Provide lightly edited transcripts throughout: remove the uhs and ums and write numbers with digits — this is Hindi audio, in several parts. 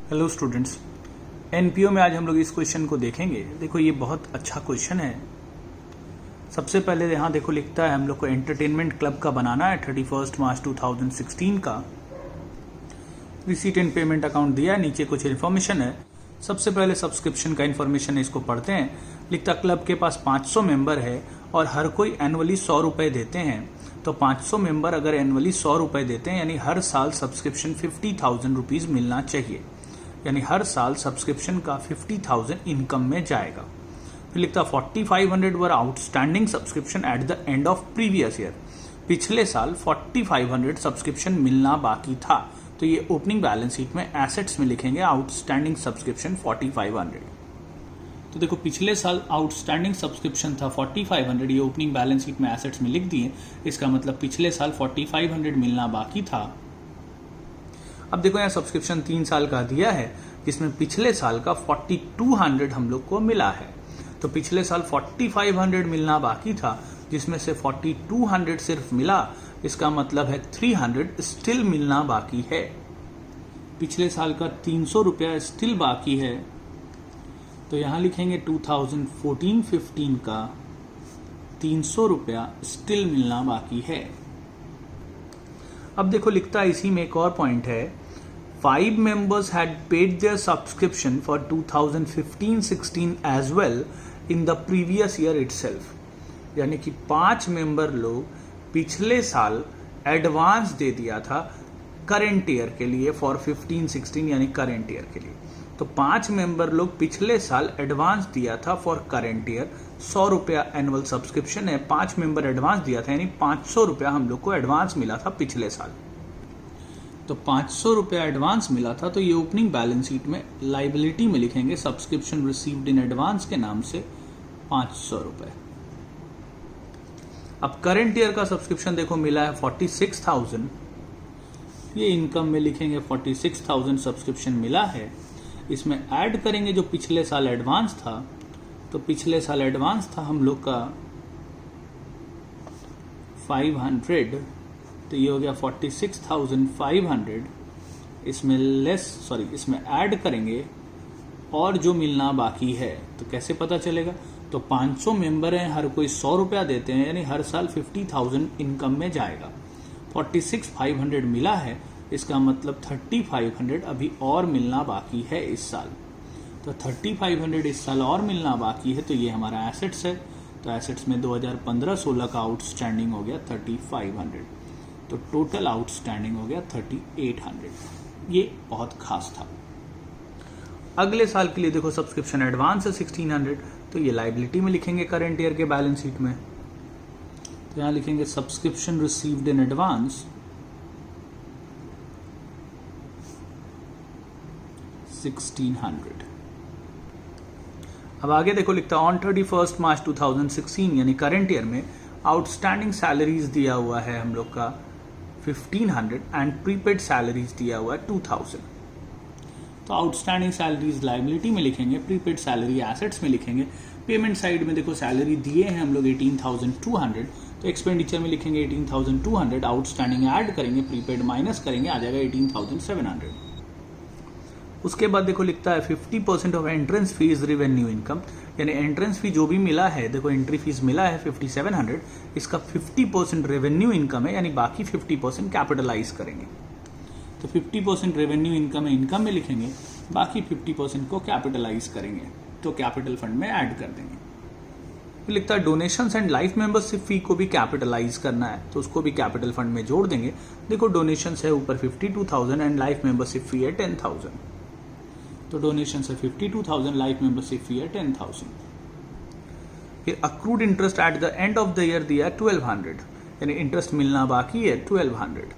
हेलो स्टूडेंट्स, एनपीओ में आज हम लोग इस क्वेश्चन को देखेंगे। देखो ये बहुत अच्छा क्वेश्चन है। सबसे पहले यहाँ देखो लिखता है हम लोग को एंटरटेनमेंट क्लब का बनाना है 31 मार्च 2016 का। रिसीट एंड पेमेंट अकाउंट दिया है, नीचे कुछ इन्फॉर्मेशन है। सबसे पहले सब्सक्रिप्शन का इन्फॉर्मेशन है, इसको पढ़ते हैं। लिखता क्लब के पास 500 मेंबर है और हर कोई एनुअली 100 रुपए देते हैं। तो 500 मेंबर अगर एनुअली 100 रुपए देते हैं यानी हर साल सब्सक्रिप्शन 50,000 रुपीज मिलना चाहिए, यानी हर साल सब्सक्रिप्शन का 50,000 इनकम में जाएगा। फिर लिखता 4500 were outstanding subscription at the end of previous year. पिछले साल 4500 सब्सक्रिप्शन मिलना बाकी था, तो ये ओपनिंग बैलेंस शीट में एसेट्स में लिखेंगे आउटस्टैंडिंग सब्सक्रिप्शन 4500। तो देखो पिछले साल आउटस्टैंडिंग सब्सक्रिप्शन था 4500, ये ओपनिंग बैलेंस शीट में एसेट्स में लिख दिए। इसका मतलब पिछले साल 4500 मिलना बाकी था। अब देखो यहाँ सब्सक्रिप्शन 3 साल का दिया है, जिसमें पिछले साल का 4200 हम लोग को मिला है। तो पिछले साल 4500 मिलना बाकी था, जिसमें से 4200 सिर्फ मिला। इसका मतलब है 300 स्टिल मिलना बाकी है। पिछले साल का 300 रुपया स्टिल बाकी है, तो यहां लिखेंगे 2014-15 का 300 रुपया स्टिल मिलना बाकी है। अब देखो लिखता है इसी में एक और पॉइंट है, 5 members had paid their subscription for 2015-16 as well in the previous year itself। यानी कि 5 मेंबर लोग पिछले साल एडवांस दे दिया था करेंट ईयर के लिए, फॉर 15-16 यानी करेंट ईयर के लिए। तो 5 मेंबर लोग पिछले साल एडवांस दिया था फॉर करेंट ईयर। 100 रुपया एनुअल सब्सक्रिप्शन है, 5 मेंबर एडवांस दिया था, यानी 500 रुपया हम लोग को एडवांस मिला था पिछले साल। तो 500 रुपया एडवांस मिला था, तो ये ओपनिंग बैलेंस शीट में लाइबिलिटी में लिखेंगे सब्सक्रिप्शन रिसीव्ड इन एडवांस के नाम से 500 रुपए। अब करंट ईयर का सब्सक्रिप्शन देखो मिला है 46,000, ये इनकम में लिखेंगे 46,000 सब्सक्रिप्शन मिला है। इसमें ऐड करेंगे जो पिछले साल एडवांस था, तो पिछले साल एडवांस था हम लोग का 500, तो ये हो गया 46,500। इसमें इसमें ऐड करेंगे और जो मिलना बाकी है, तो कैसे पता चलेगा? तो 500 मेंबर हैं, हर कोई 100 रुपया देते हैं, यानी हर साल 50,000 इनकम में जाएगा। 46,500 मिला है, इसका मतलब 3500 अभी और मिलना बाकी है इस साल। तो 3500 इस साल और मिलना बाकी है, तो ये हमारा एसेट्स है। तो एसेट्स में 2015-16 का आउटस्टैंडिंग हो गया 3500, तो टोटल आउटस्टैंडिंग हो गया 3800। ये बहुत खास था। अगले साल के लिए देखो सब्सक्रिप्शन एडवांस है 1600, तो ये लाइबिलिटी में लिखेंगे करंट ईयर के बैलेंस शीट में। तो यहां लिखेंगे सब्सक्रिप्शन रिसीव्ड इन एडवांस 1600। अब आगे देखो लिखता ऑन 31 मार्च 2016 यानी करंट ईयर में आउटस्टैंडिंग सैलरीज दिया हुआ है हम लोग का 1500 एंड प्रीपेड सैलरीज दिया हुआ है 2000। तो आउटस्टैंडिंग सैलरीज लाइबिलिटी में लिखेंगे, प्रीपेड सैलरी एसेट्स में लिखेंगे। पेमेंट साइड में देखो सैलरी दिए हैं हम लोग 18,200, तो एक्सपेंडिचर में लिखेंगे 18,200। आउटस्टैंडिंग ऐड करेंगे, प्रीपेड माइनस करेंगे, आ जाएगा 18,700। उसके बाद देखो लिखता है 50% of entrance fees revenue income, यानी एंट्रेंस फी जो भी मिला है, देखो एंट्री फीस मिला है 5700, इसका 50% रेवेन्यू इनकम है, यानी बाकी 50% कैपिटलाइज करेंगे। तो 50% रेवेन्यू इनकम है, इनकम में लिखेंगे, बाकी 50% को कैपिटलाइज करेंगे, तो कैपिटल फंड में ऐड कर देंगे। फिर लिखता है डोनेशंस एंड लाइफ मेंबरशिप फी को भी कैपिटलाइज करना है, तो उसको भी कैपिटल फंड में जोड़ देंगे। देखो डोनेशंस है ऊपर 52,000 एंड लाइफ मेंबरशिप फी है 10,000, तो डोनेशन है 52,000, लाइफ मेंबरशिप फी है 10,000। फिर accrued interest eight the end of the year दिया 1200, यानी इंटरेस्ट मिलना बाकी है 1200।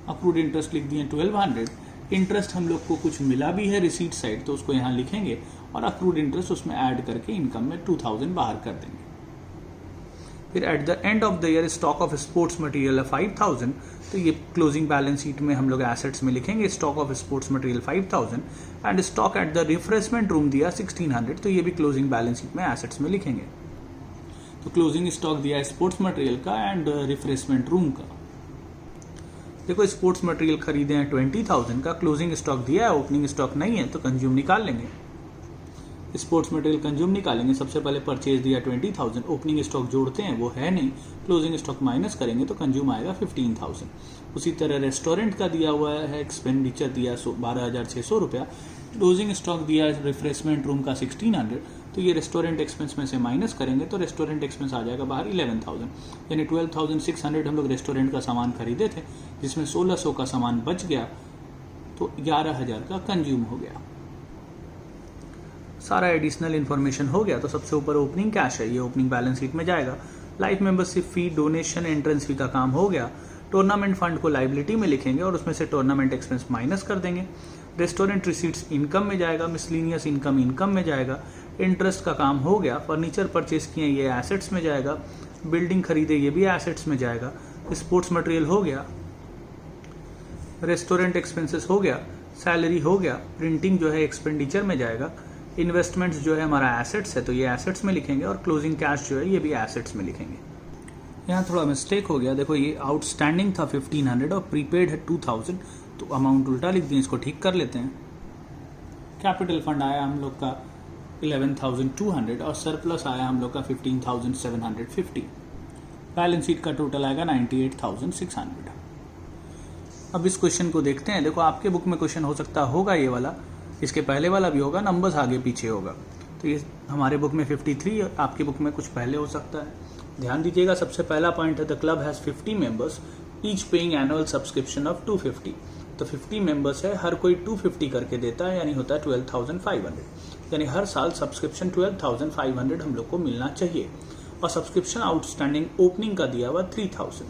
अक्रूड इंटरेस्ट लिख दिए 1200। इंटरेस्ट हम लोग को कुछ मिला भी है रिसीट साइड, तो उसको यहां लिखेंगे और अक्रूड इंटरेस्ट उसमें ऐड करके इनकम में 2000 बाहर कर देंगे। फिर eight the end of the year stock of sports material है 5000, तो ये क्लोजिंग बैलेंस शीट में हम लोग एसेट्स में लिखेंगे stock of sports material 5000 and stock at the refreshment room दिया 1600, तो ये भी क्लोजिंग बैलेंस शीट में एसेट्स में लिखेंगे। तो क्लोजिंग स्टॉक दिया स्पोर्ट्स मटेरियल का एंड रिफ्रेशमेंट रूम का। देखो स्पोर्ट्स मटेरियल खरीदे हैं 20,000 का, क्लोजिंग स्टॉक दिया है, ओपनिंग स्टॉक नहीं है तो कंज्यूम निकाल लेंगे। स्पोर्ट्स मटेरियल कंज्यूम निकालेंगे, सबसे पहले परचेज दिया 20,000, ओपनिंग स्टॉक जोड़ते हैं वो है नहीं, क्लोजिंग स्टॉक माइनस करेंगे तो कंज्यूम आएगा 15,000। उसी तरह रेस्टोरेंट का दिया हुआ है, एक्सपेंडिचर दिया 12,600 रुपया, क्लोजिंग स्टॉक दिया रिफ्रेशमेंट रूम का 1,600, तो ये रेस्टोरेंट एक्सपेंस में से माइनस करेंगे तो रेस्टोरेंट एक्सपेंस आ जाएगा बाहर 11,000, यानी 12,600 हम लोग रेस्टोरेंट का सामान खरीदे थे, जिसमें 1,600 का सामान बच गया तो 11,000 का कंज्यूम हो गया। सारा एडिशनल इन्फॉर्मेशन हो गया। तो सबसे ऊपर ओपनिंग कैश है, ये ओपनिंग बैलेंस शीट में जाएगा। Life membership fee, donation, entrance fee का काम हो गया। टूर्नामेंट फंड को लाइबिलिटी में लिखेंगे और उसमें से टूर्नामेंट एक्सपेंस माइनस कर देंगे। रेस्टोरेंट रिसीट्स इनकम में जाएगा, मिसलिनियस इनकम इनकम में जाएगा। इंटरेस्ट का काम हो गया। फर्नीचर परचेज किए ये एसेट्स में जाएगा। बिल्डिंग खरीदे ये भी एसेट्स में जाएगा। स्पोर्ट्स मटेरियल हो गया। रेस्टोरेंट एक्सपेंसेस हो गया। सैलरी हो गया। प्रिंटिंग जो है एक्सपेंडिचर में जाएगा। इन्वेस्टमेंट्स जो है हमारा एसेट्स है तो ये एसेट्स में लिखेंगे और क्लोजिंग कैश जो है ये भी एसेट्स में लिखेंगे। यहाँ थोड़ा मिस्टेक हो गया, देखो ये आउटस्टैंडिंग था 1,500 और प्रीपेड है 2,000, तो अमाउंट उल्टा लिख दिए, इसको ठीक कर लेते हैं। कैपिटल फंड आया हम लोग का 11,200 और सरप्लस आया हम लोग का 15,750। बैलेंस शीट का टोटल आएगा 98,600। अब इस क्वेश्चन को देखते हैं। देखो आपके बुक में क्वेश्चन हो सकता होगा ये वाला, इसके पहले वाला भी होगा, नंबर्स आगे पीछे होगा। तो ये हमारे बुक में 53, आपकी बुक में कुछ पहले हो सकता है। ध्यान दीजिएगा, सबसे पहला पॉइंट है the club has 50 members each paying annual subscription of 250। तो 50 मेंबर्स है, हर कोई 250 करके देता है, यानी होता है 12,500, यानी हर साल सब्सक्रिप्शन 12,500 हम लोग को मिलना चाहिए। और सब्सक्रिप्शन आउटस्टैंडिंग ओपनिंग का दिया हुआ 3,000,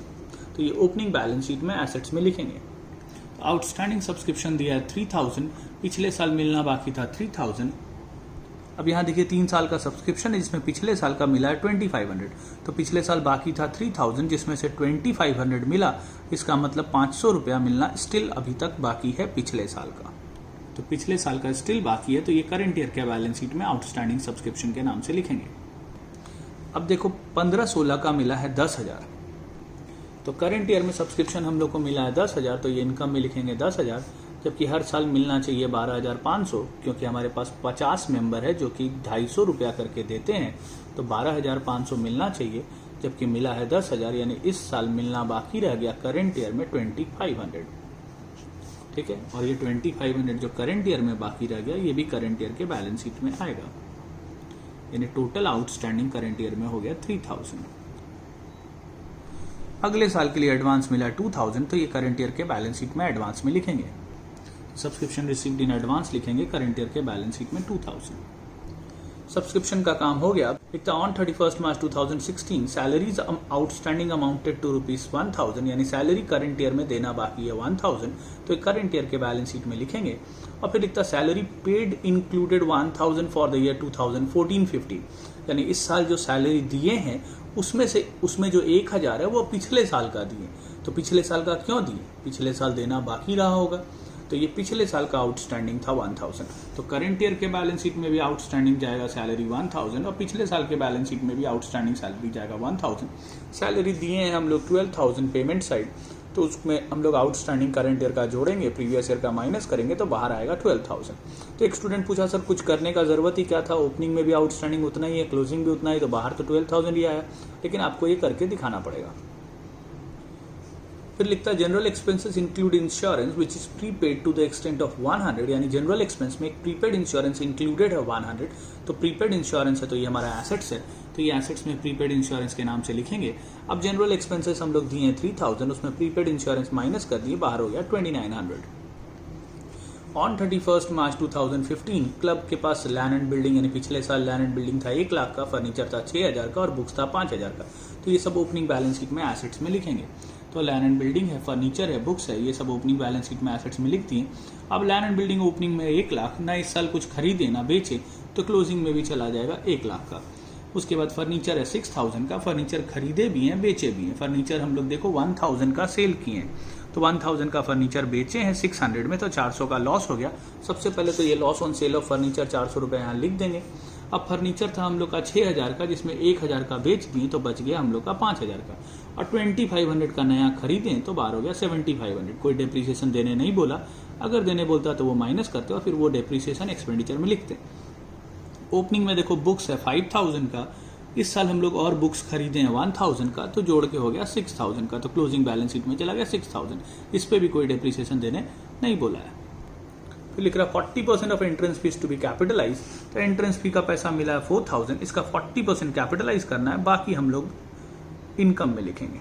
तो ये ओपनिंग बैलेंस शीट में एसेट्स में लिखेंगे। आउटस्टैंडिंग सब्सक्रिप्शन दिया है 3,000, पिछले साल मिलना बाकी था 3,000। अब यहाँ देखिए 3 साल का सब्सक्रिप्शन है जिसमें पिछले साल का मिला है 2,500, तो पिछले साल बाकी था 3,000 जिसमें से 2,500 मिला, इसका मतलब 500 रुपया मिलना स्टिल अभी तक बाकी है पिछले साल का। तो पिछले साल का स्टिल बाकी है, तो ये करंट ईयर के बैलेंस शीट में आउटस्टैंडिंग सब्सक्रिप्शन के नाम से लिखेंगे। अब देखो 15-16 का मिला है 10,000, तो करंट ईयर में सब्सक्रिप्शन हम लोग को मिला है 10,000, तो ये इनकम में लिखेंगे 10,000, जबकि हर साल मिलना चाहिए 12,500, क्योंकि हमारे पास 50 मेंबर है जो कि 250 रुपया करके देते हैं, तो 12,500 मिलना चाहिए, जबकि मिला है 10,000, यानी इस साल मिलना बाकी रह गया करंट ईयर में 2,500। ठीक है, और ये 2,500 जो करंट ईयर में बाकी रह गया ये भी करंट ईयर के बैलेंस शीट में आएगा, यानी टोटल आउटस्टैंडिंग करंट ईयर में हो गया 3,000। अगले साल के लिए एडवांस मिला 2,000, तो ये करंट ईयर के बैलेंस शीट में एडवांस में लिखेंगे। सब्सक्रिप्शन रिसीव्ड इन एडवांस लिखेंगे करंट ईयर के बैलेंस शीट में 2,000। सब्सक्रिप्शन का काम हो गया। लिखता on 31 March 2016 salaries outstanding amounted to ₹1,000, यानी सैलरी करंट ईयर में देना बाकी है 1,000, तो करंट ईयर के बैलेंस शीट में लिखेंगे। और फिर लिखता salary paid included 1,000 for the year 2014-15, यानी इस साल जो सैलरी दिए हैं उसमें जो 1,000 है वो पिछले साल का दिए, तो पिछले साल का क्यों दिए, पिछले साल देना बाकी रहा होगा, तो ये पिछले साल का आउटस्टैंडिंग था 1,000, तो करंट ईयर के बैलेंस शीट में भी आउटस्टैंडिंग जाएगा सैलरी 1,000 और पिछले साल के बैलेंस शीट में भी आउटस्टैंडिंग सैलरी जाएगा 1,000। सैलरी दिए हैं हम लोग 12,000 पेमेंट साइड, तो उसमें हम लोग आउटस्टैंडिंग करंट ईयर का जोड़ेंगे, प्रीवियस ईयर का माइनस करेंगे तो बाहर आएगा 12,000। तो एक स्टूडेंट पूछा सर कुछ करने का जरूरत ही क्या था, ओपनिंग में भी आउटस्टैंडिंग उतना ही है, क्लोजिंग भी उतना ही, तो बाहर तो 12,000 ही आया, लेकिन आपको ये करके दिखाना पड़ेगा। फिर लिखता है general expenses include insurance which is prepaid to the extent of 100, यानी जनरल एक्सपेंस में एक प्रीपेड इंश्योरेंस इंक्लूडेड है 100, तो प्रीपेड इंश्योरेंस है तो ये हमारा एसेट्स है, तो ये एसेट्स में प्रीपेड इंश्योरेंस के नाम से लिखेंगे। अब जनरल एक्सपेंसेस हम लोग दिए हैं 3,000, उसमें प्रीपेड इंश्योरेंस माइनस कर दिए, बाहर हो गया 2,900। ऑन 31 मार्च 2015 क्लब के पास लैंड एंड बिल्डिंग, यानी पिछले साल लैंड एंड बिल्डिंग था 1 लाख का, फर्नीचर था 6,000 का और बुक्स था 5,000 का, तो ये सब ओपनिंग बैलेंस शीट में एसेट्स में लिखेंगे। तो लैंड एंड बिल्डिंग है, फर्नीचर है, बुक्स है, ये सब ओपनिंग बैलेंस शीट में एसेट्स में लिखती हैं। अब लैंड एंड बिल्डिंग ओपनिंग में 1 लाख, ना इस साल कुछ खरीदे ना बेचे, तो क्लोजिंग में भी चला जाएगा 1 लाख का। उसके बाद फर्नीचर है 6,000 का, फर्नीचर खरीदे भी हैं बेचे भी हैं। फर्नीचर हम लोग देखो 1,000 का सेल किए हैं, तो 1,000 का फर्नीचर बेचे हैं 600 में, तो 400 का लॉस हो गया। सबसे पहले तो ये loss on sale of furniture 400 रुपये यहाँ लिख देंगे। अब फर्नीचर था हम लोग का 6,000 का, जिसमें 1,000 का बेच दिए तो बच गया हम लोग का 5,000 का, और 2500 का नया खरीदें तो बाहर हो गया 7500। कोई डेप्रीसिएशन देने नहीं बोला, अगर देने बोलता तो वो माइनस करते और फिर वो डेप्रीसिएशन एक्सपेंडिचर में लिखते। ओपनिंग में देखो बुक्स है 5000 का, इस साल हम लोग और बुक्स खरीदे हैं 1000 का, तो जोड़ के हो गया 6000 का, तो क्लोजिंग बैलेंस शीट में चला गया 6000। इस पे भी कोई डेप्रीसिएशन देने नहीं बोला है। फिर लिख रहा 40% of entrance fees to be capitalize, तो एंट्रेंस फी का पैसा मिला है 4000, इसका 40% कैपिटलाइज करना है, बाकी हम लोग इनकम में लिखेंगे।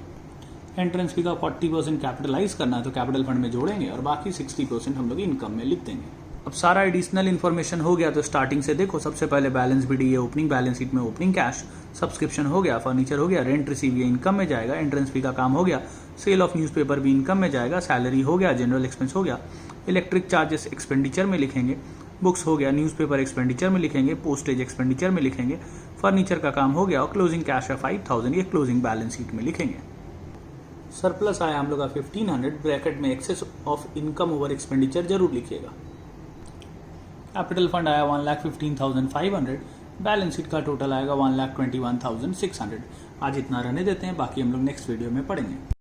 एंट्रेंस फी का 40% कैपिटलाइज करना है तो कैपिटल फंड में जोड़ेंगे और बाकी 60% हम लोग इनकम में लिख देंगे। अब सारा एडिशनल इन्फॉर्मेशन हो गया, तो स्टार्टिंग से देखो, सबसे पहले बैलेंस बीडी है, ओपनिंग बैलेंस शीट में ओपनिंग कैश, सब्सक्रिप्शन हो गया, फर्नीचर हो गया, रेंट रिसीव ये इनकम में जाएगा, एंट्रेंस फी का काम हो गया, सेल ऑफ न्यूज़पेपर भी इनकम में जाएगा, सैलरी हो गया, जनरल एक्सपेंस हो गया, इलेक्ट्रिक चार्जेस एक्सपेंडिचर में लिखेंगे, बुक्स हो गया, न्यूज़पेपर एक्सपेंडिचर में लिखेंगे, पोस्टेज एक्सपेंडिचर में लिखेंगे, फर्नीचर का काम हो गया, और क्लोजिंग कैश है 5000, ये क्लोजिंग बैलेंस शीट में लिखेंगे। सरप्लस आया हम लोग का 1500, ब्रैकेट में excess of income over expenditure जरूर लिखिएगा। कैपिटल फंड आया 1,15,500, बैलेंस शीट का टोटल आएगा 1,21,600। आज इतना रहने देते हैं, बाकी हम लोग नेक्स्ट वीडियो में पढ़ेंगे।